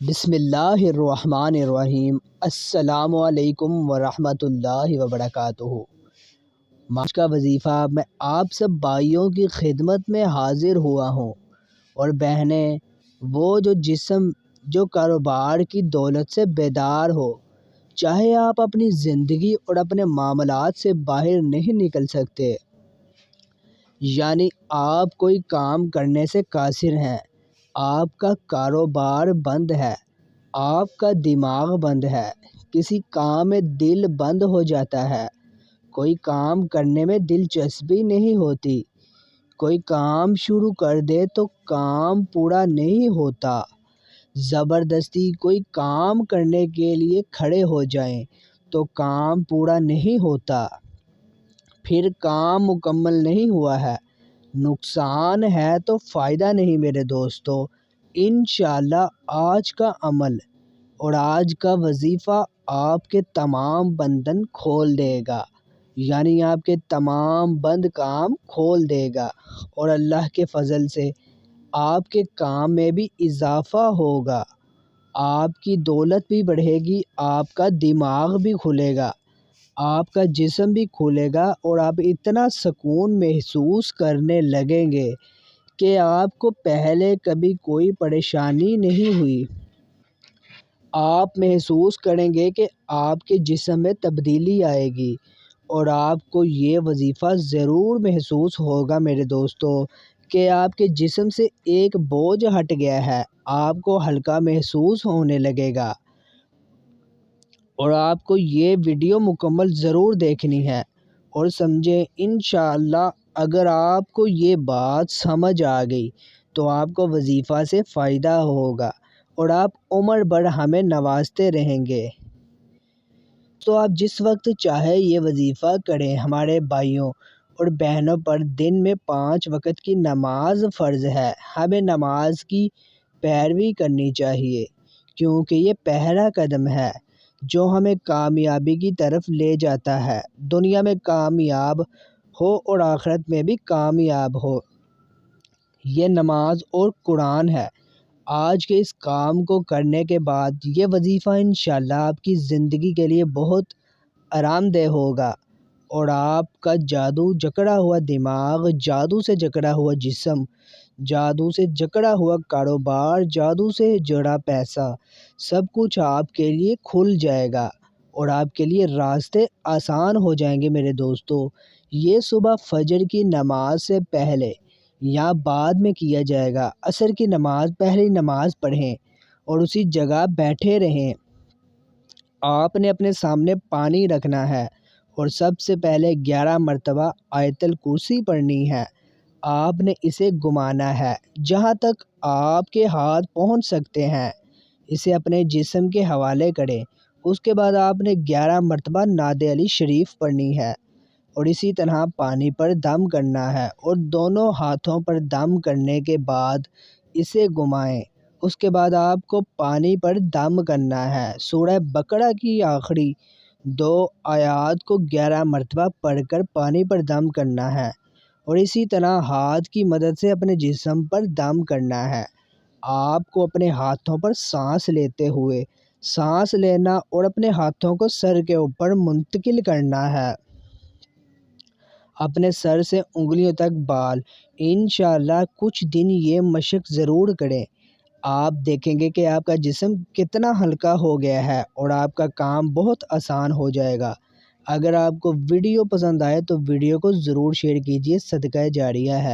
بسم اللہ الرحمن الرحیم۔ السلام علیکم ورحمۃ اللہ وبرکاتہ۔ آج کا وظیفہ میں آپ سب بھائیوں کی خدمت میں حاضر ہوا ہوں اور بہنیں، وہ جو کاروبار کی دولت سے بیدار ہو، چاہے آپ اپنی زندگی اور اپنے معاملات سے باہر نہیں نکل سکتے، یعنی آپ کوئی کام کرنے سے قاصر ہیں، آپ کا کاروبار بند ہے، آپ کا دماغ بند ہے، کسی کام میں دل بند ہو جاتا ہے، کوئی کام کرنے میں دلچسپی نہیں ہوتی، کوئی کام شروع کر دے تو کام پورا نہیں ہوتا، زبردستی کوئی کام کرنے کے لیے کھڑے ہو جائیں تو کام پورا نہیں ہوتا، پھر کام مکمل نہیں ہوا ہے، نقصان ہے تو فائدہ نہیں میرے دوستو۔ انشاءاللہ آج کا عمل اور آج کا وظیفہ آپ کے تمام بندھن کھول دے گا، یعنی آپ کے تمام بند کام کھول دے گا، اور اللہ کے فضل سے آپ کے کام میں بھی اضافہ ہوگا، آپ کی دولت بھی بڑھے گی، آپ کا دماغ بھی کھلے گا، آپ کا جسم بھی کھلے گا، اور آپ اتنا سکون محسوس کرنے لگیں گے کہ آپ کو پہلے کبھی کوئی پریشانی نہیں ہوئی۔ آپ محسوس کریں گے کہ آپ کے جسم میں تبدیلی آئے گی، اور آپ کو یہ وظیفہ ضرور محسوس ہوگا میرے دوستو کہ آپ کے جسم سے ایک بوجھ ہٹ گیا ہے، آپ کو ہلکا محسوس ہونے لگے گا۔ اور آپ کو یہ ویڈیو مکمل ضرور دیکھنی ہے اور سمجھیں، انشاءاللہ اگر آپ کو یہ بات سمجھ آ گئی تو آپ کو وظیفہ سے فائدہ ہوگا اور آپ عمر بھر ہمیں نوازتے رہیں گے۔ تو آپ جس وقت چاہے یہ وظیفہ کریں۔ ہمارے بھائیوں اور بہنوں پر دن میں 5 وقت کی نماز فرض ہے، ہمیں نماز کی پیروی کرنی چاہیے، کیونکہ یہ پہلا قدم ہے جو ہمیں کامیابی کی طرف لے جاتا ہے، دنیا میں کامیاب ہو اور آخرت میں بھی کامیاب ہو۔ یہ نماز اور قرآن ہے۔ آج کے اس کام کو کرنے کے بعد یہ وظیفہ انشاءاللہ آپ کی زندگی کے لیے بہت آرام دہ ہوگا، اور آپ کا جادو جکڑا ہوا دماغ، جادو سے جکڑا ہوا جسم، جادو سے جکڑا ہوا کاروبار، جادو سے جڑا پیسہ، سب کچھ آپ کے لیے کھل جائے گا اور آپ کے لیے راستے آسان ہو جائیں گے میرے دوستو۔ یہ صبح فجر کی نماز سے پہلے یا بعد میں کیا جائے گا۔ عصر کی نماز پہلی نماز پڑھیں اور اسی جگہ بیٹھے رہیں۔ آپ نے اپنے سامنے پانی رکھنا ہے اور سب سے پہلے 11 مرتبہ آیت الکرسی پڑھنی ہے۔ آپ نے اسے گھمانا ہے جہاں تک آپ کے ہاتھ پہنچ سکتے ہیں، اسے اپنے جسم کے حوالے کریں۔ اس کے بعد آپ نے 11 مرتبہ نعت علی شریف پڑھنی ہے اور اسی طرح پانی پر دم کرنا ہے، اور دونوں ہاتھوں پر دم کرنے کے بعد اسے گھمائیں۔ اس کے بعد آپ کو پانی پر دم کرنا ہے۔ سورہ بقرہ کی آخری 2 آیات کو 11 مرتبہ پڑھ کر پانی پر دم کرنا ہے، اور اسی طرح ہاتھ کی مدد سے اپنے جسم پر دم کرنا ہے۔ آپ کو اپنے ہاتھوں پر سانس لیتے ہوئے سانس لینا اور اپنے ہاتھوں کو سر کے اوپر منتقل کرنا ہے، اپنے سر سے انگلیوں تک بال۔ انشاءاللہ کچھ دن یہ مشق ضرور کریں، آپ دیکھیں گے کہ آپ کا جسم کتنا ہلکا ہو گیا ہے اور آپ کا کام بہت آسان ہو جائے گا۔ اگر آپ کو ویڈیو پسند آئے تو ویڈیو کو ضرور شیئر کیجیے، صدقہ جاریہ ہے۔